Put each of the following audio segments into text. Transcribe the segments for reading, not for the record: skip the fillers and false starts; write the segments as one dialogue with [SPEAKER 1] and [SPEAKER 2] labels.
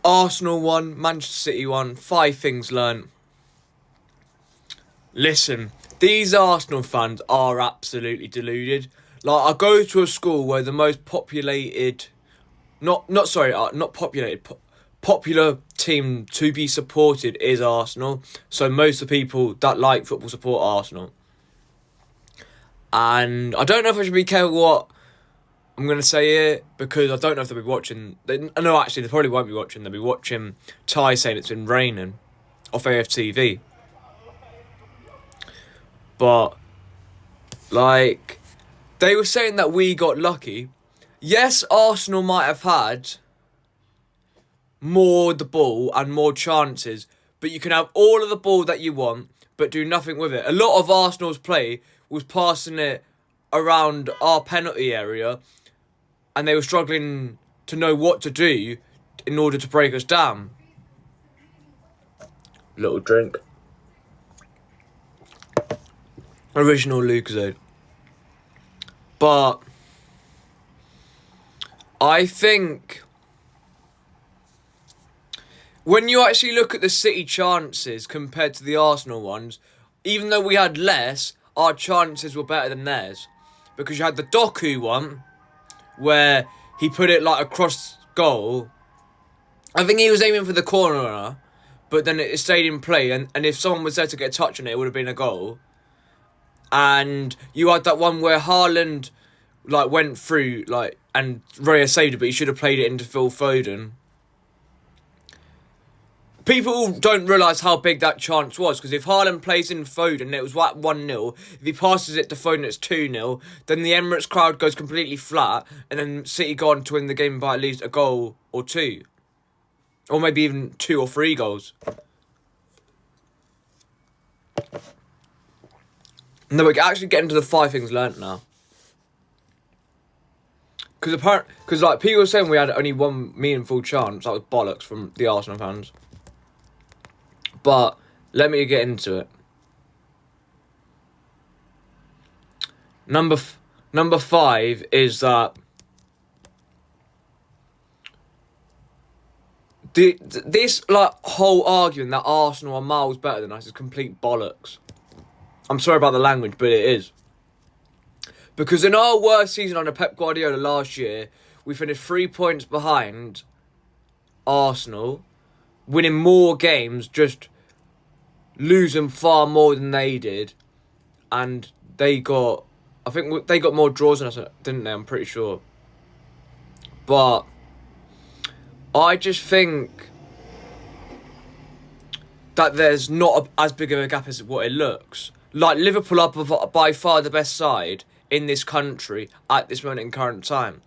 [SPEAKER 1] Arsenal won, Manchester City won, 5 things learnt. Listen, these Arsenal fans are absolutely deluded. Like, I go to a school where the most populated, not populated, popular team to be supported is Arsenal. So most of the people that like football support Arsenal. And I don't know if I should be careful what I'm going to say here, because I don't know if they'll be watching. No, actually, they probably won't be watching. They'll be watching Ty saying it's been raining off AFTV. But, like, they were saying that we got lucky. Yes, Arsenal might have had more the ball and more chances, but you can have all of the ball that you want, but do nothing with it. A lot of Arsenal's play was passing it around our penalty area, and they were struggling to know what to do in order to break us down. Little drink. Original Lucozade. But I think when you actually look at the City chances compared to the Arsenal ones, even though we had less, our chances were better than theirs. Because you had the Doku one, where he put it like across goal. I think he was aiming for the corner, but then it stayed in play, and if someone was there to get a touch on it, it would have been a goal. And you had that one where Haaland went through and Raya saved it, but he should have played it into Phil Foden. People don't realise how big that chance was, because if Haaland plays in Foden, it was 1-0. If he passes it to Foden, it's 2-0. Then the Emirates crowd goes completely flat, and then City go on to win the game by at least a goal or two. Or maybe even 2 or 3 goals. No, we're actually getting to the 5 things learnt now. Because people were saying we had only one meaningful chance. That was bollocks from the Arsenal fans. But let me get into it. Number 5 is that this whole argument that Arsenal are miles better than us is complete bollocks. I'm sorry about the language, but it is. Because in our worst season under Pep Guardiola last year, we finished 3 points behind Arsenal, winning more games, just losing far more than they did. And they got more draws than us, didn't they? I'm pretty sure. But I just think that there's not as big of a gap as what it looks. Like, Liverpool are by far the best side in this country at this moment in current time.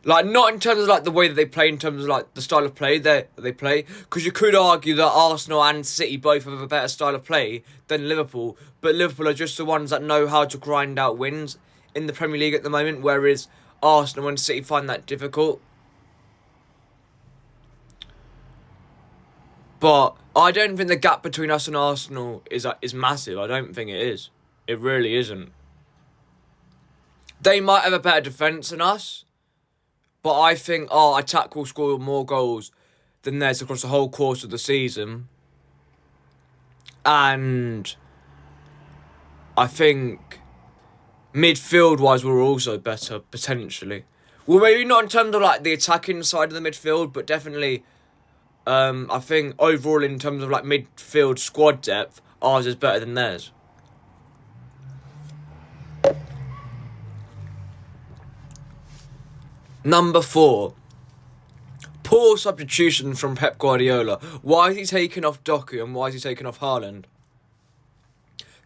[SPEAKER 1] Not in terms of the way that they play, in terms of the style of play that they play. Because you could argue that Arsenal and City both have a better style of play than Liverpool. But Liverpool are just the ones that know how to grind out wins in the Premier League at the moment. Whereas Arsenal and City find that difficult. But I don't think the gap between us and Arsenal is massive. I don't think it is. It really isn't. They might have a better defence than us, but I think our attack will score more goals than theirs across the whole course of the season. And I think midfield-wise we're also better, potentially. Well, maybe not in terms of the attacking side of the midfield, but definitely I think overall in terms of midfield squad depth, ours is better than theirs. Number 4. Poor substitution from Pep Guardiola. Why is he taking off Doku and why is he taking off Haaland?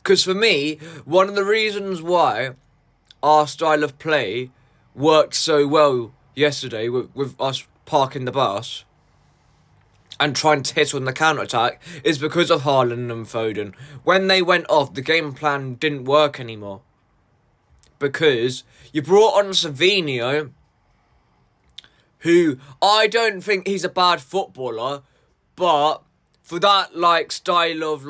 [SPEAKER 1] Because for me, one of the reasons why our style of play worked so well yesterday with us parking the bus and trying to hit on the counter-attack is because of Haaland and Foden. When they went off, the game plan didn't work anymore. Because you brought on Savinho, who I don't think he's a bad footballer, but for that style of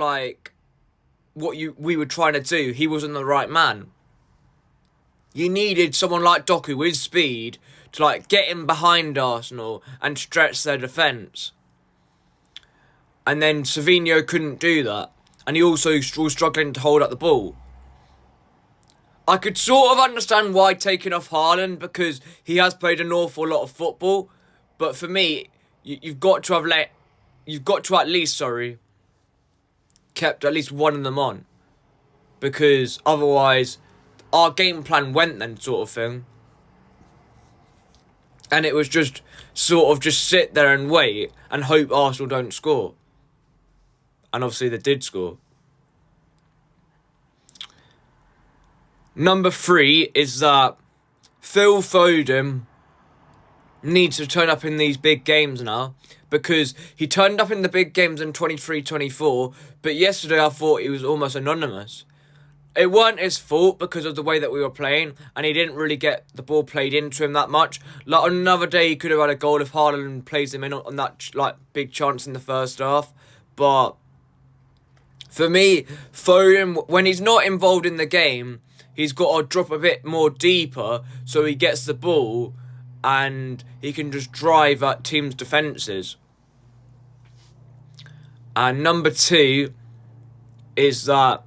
[SPEAKER 1] what we were trying to do, he wasn't the right man. You needed someone like Doku with speed to get in behind Arsenal and stretch their defence. and then Savinho couldn't do that, and he also was struggling to hold up the ball. I could sort of understand why taking off Haaland, because he has played an awful lot of football, but for me, you've got to at least kept at least one of them on, because otherwise our game plan went then, sort of thing. And it was just sit there and wait and hope Arsenal don't score. And obviously they did score. Number 3 is that Phil Foden needs to turn up in these big games now, because he turned up in the big games in 23-24, but yesterday I thought he was almost anonymous. It weren't his fault because of the way that we were playing, and he didn't really get the ball played into him that much. Like, on another day, he could have had a goal if Haaland plays him in on that big chance in the first half. But for me, Foden, when he's not involved in the game, he's got to drop a bit more deeper so he gets the ball and he can just drive at teams' defences. And number 2 is that,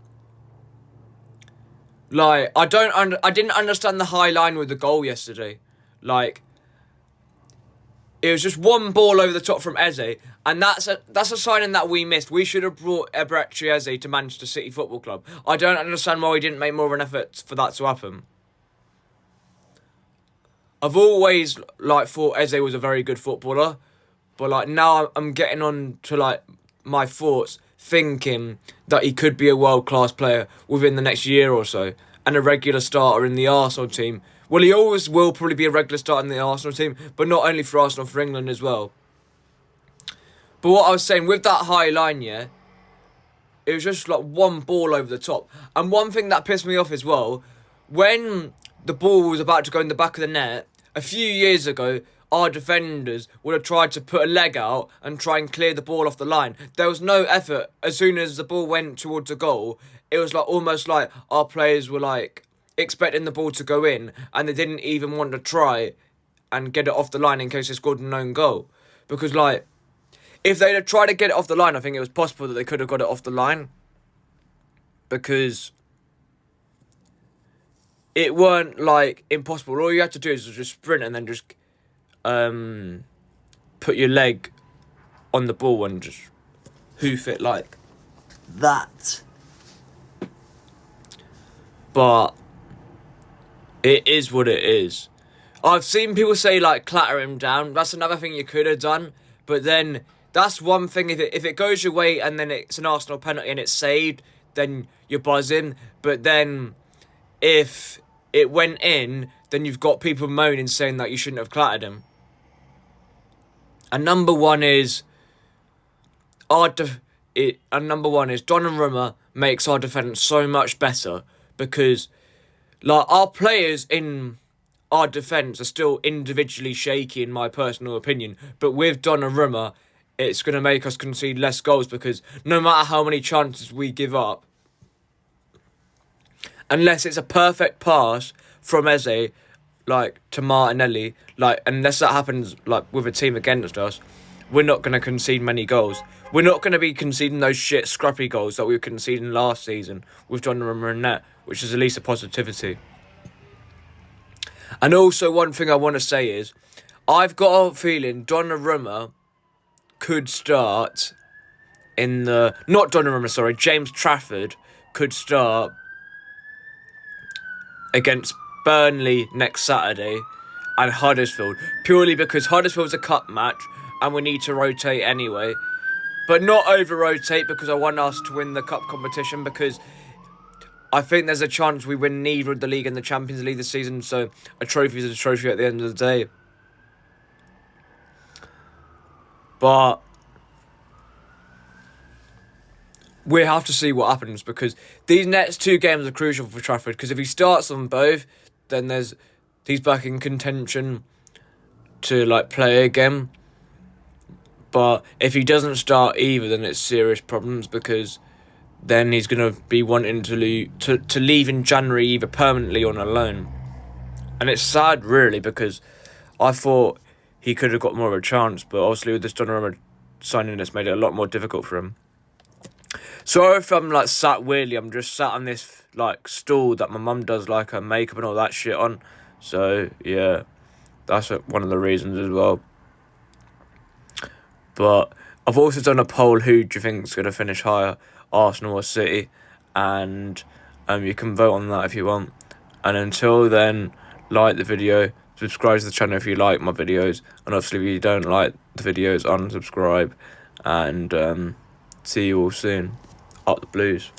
[SPEAKER 1] like, I didn't understand the high line with the goal yesterday. Like, it was just one ball over the top from Eze, and that's a signing that we missed. We should have brought Eberechi Eze to Manchester City Football Club. I don't understand why we didn't make more of an effort for that to happen. I've always thought Eze was a very good footballer, but now I'm getting on to my thoughts, thinking that he could be a world-class player within the next year or so, and a regular starter in the Arsenal team. Well, he always will probably be a regular starter in the Arsenal team, but not only for Arsenal, for England as well. But what I was saying, with that high line, it was just one ball over the top. And one thing that pissed me off as well, when the ball was about to go in the back of the net, a few years ago, our defenders would have tried to put a leg out and try and clear the ball off the line. There was no effort. As soon as the ball went towards the goal, it was almost like our players were expecting the ball to go in, and they didn't even want to try and get it off the line in case they scored an own goal. Because if they'd have tried to get it off the line, I think it was possible that they could have got it off the line. Because it weren't impossible. All you had to do is just sprint and then just put your leg on the ball and just hoof it like that. But it is what it is. I've seen people say clatter him down. That's another thing you could have done. But then that's one thing. If it goes your way and then it's an Arsenal penalty and it's saved, then you're buzzing. But then if it went in, then you've got people moaning saying that you shouldn't have clattered him. And number one is Donnarumma makes our defence so much better, because our players in our defence are still individually shaky, in my personal opinion. But with Donnarumma, it's going to make us concede less goals, because no matter how many chances we give up, unless it's a perfect pass from Eze, to Martinelli, unless that happens, with a team against us, we're not going to concede many goals. We're not going to be conceding those shit scrappy goals that we were conceding last season with Donnarumma and net, which is at least a positivity. And also, one thing I want to say is, I've got a feeling Donnarumma could start James Trafford could start against Burnley next Saturday and Huddersfield, purely because Huddersfield's a cup match and we need to rotate anyway, but not over-rotate, because I want us to win the cup competition, because I think there's a chance we win neither of the league and the Champions League this season, so a trophy is a trophy at the end of the day. But we have to see what happens, because these next 2 games are crucial for Trafford, because if he starts them both, then he's back in contention to play again. But if he doesn't start either, then it's serious problems, because then he's going to be wanting to leave in January, either permanently or on a loan. And it's sad, really, because I thought he could have got more of a chance, but obviously with this Donnarumma signing this made it a lot more difficult for him. Sorry if I'm like sat weirdly. I'm just sat on this like stool that my mum does like her makeup and all that shit on. So yeah, that's one of the reasons as well. But I've also done a poll. Who do you think is going to finish higher, Arsenal or City? And you can vote on that if you want. And until then, like the video, subscribe to the channel if you like my videos, and obviously if you don't like the videos, unsubscribe. And see you all soon. Up the Blues.